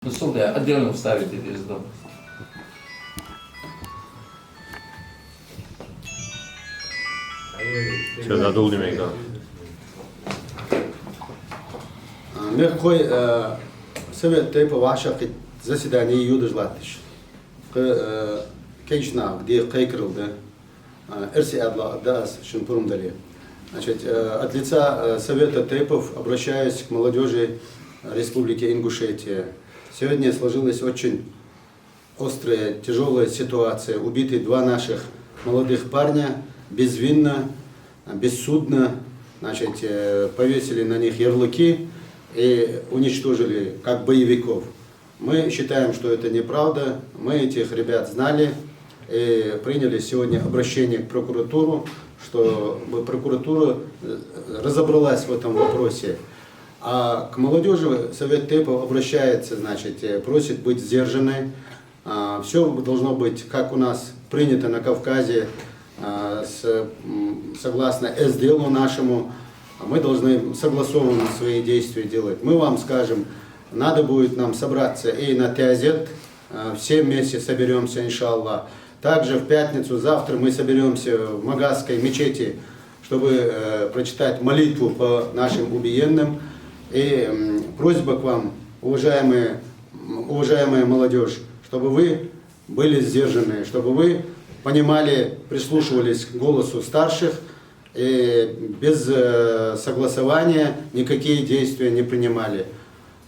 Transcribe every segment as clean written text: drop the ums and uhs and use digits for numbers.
Посол отдельно вставить эти из дома. Все, надул немного. Мехкой совет типа ваших заседаний юдыш латыш. Кейшна, где кейкрыл, да, эрси адла дас шимпурум дали. Значит, от лица совета тейпов обращаюсь к молодежи Республики Ингушетия. Сегодня сложилась очень острая, тяжелая ситуация. Убиты два наших молодых парня безвинно, бессудно. Значит, повесили на них ярлыки и уничтожили как боевиков. Мы считаем, что это неправда. Мы этих ребят знали и приняли сегодня обращение к прокуратуру, чтобы прокуратура разобралась в этом вопросе. А к молодежи Совет Тейпов обращается, значит, просит быть сдержанной. Все должно быть, как у нас принято на Кавказе, согласно СДЛу нашему. Мы должны согласованно свои действия делать. Мы вам скажем, надо будет нам собраться и на Тязет, все вместе соберемся, иншаллах. Также в пятницу, завтра мы соберемся в Магазской мечети, чтобы прочитать молитву по нашим убиенным. И просьба к вам, уважаемая молодежь, чтобы вы были сдержаны, чтобы вы понимали, прислушивались к голосу старших и без согласования никакие действия не принимали.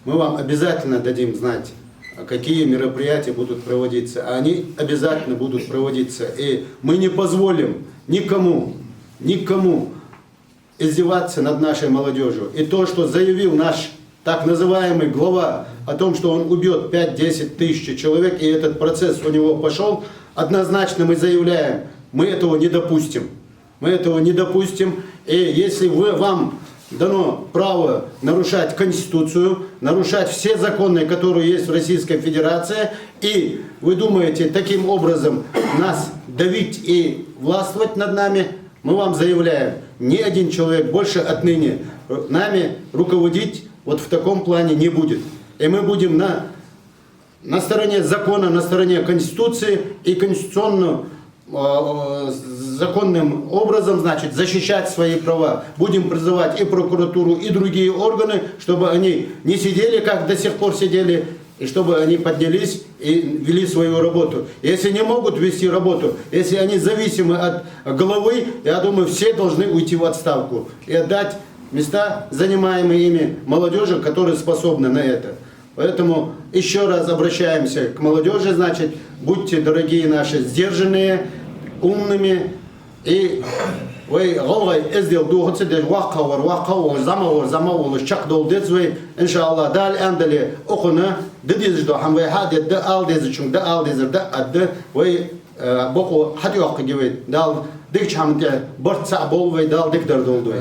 Мы вам обязательно дадим знать, какие мероприятия будут проводиться, а они обязательно будут проводиться. И мы не позволим никому издеваться над нашей молодежью. И то, что заявил наш так называемый глава о том, что он убьет 5-10 тысяч человек, и этот процесс у него пошел, однозначно мы заявляем, мы этого не допустим. Мы этого не допустим. И если вам дано право нарушать Конституцию, нарушать все законы, которые есть в Российской Федерации, и вы думаете таким образом нас давить и властвовать над нами, мы вам заявляем, ни один человек больше отныне нами руководить вот в таком плане не будет. И мы будем на стороне закона, на стороне Конституции и законным образом, значит, защищать свои права. Будем призывать и прокуратуру, и другие органы, чтобы они не сидели, как до сих пор сидели, и чтобы они поднялись и вели свою работу. Если не могут вести работу, если они зависимы от головы, я думаю, все должны уйти в отставку и отдать места, занимаемые ими молодежи, которые способны на это. Поэтому еще раз обращаемся к молодежи, значит, будьте, дорогие наши, сдержанные, умными и вы головой сделал духаться, даже ваххавар, замавар, чак долдецвей, иншаллах, дал андали, охуна, дедизждо, хамвей хадет, да алдезичун, да алдезер, да адде, вы боку хадиоққа гивей, дал дикчамте, бортса болвей, дал дикдар долдвей.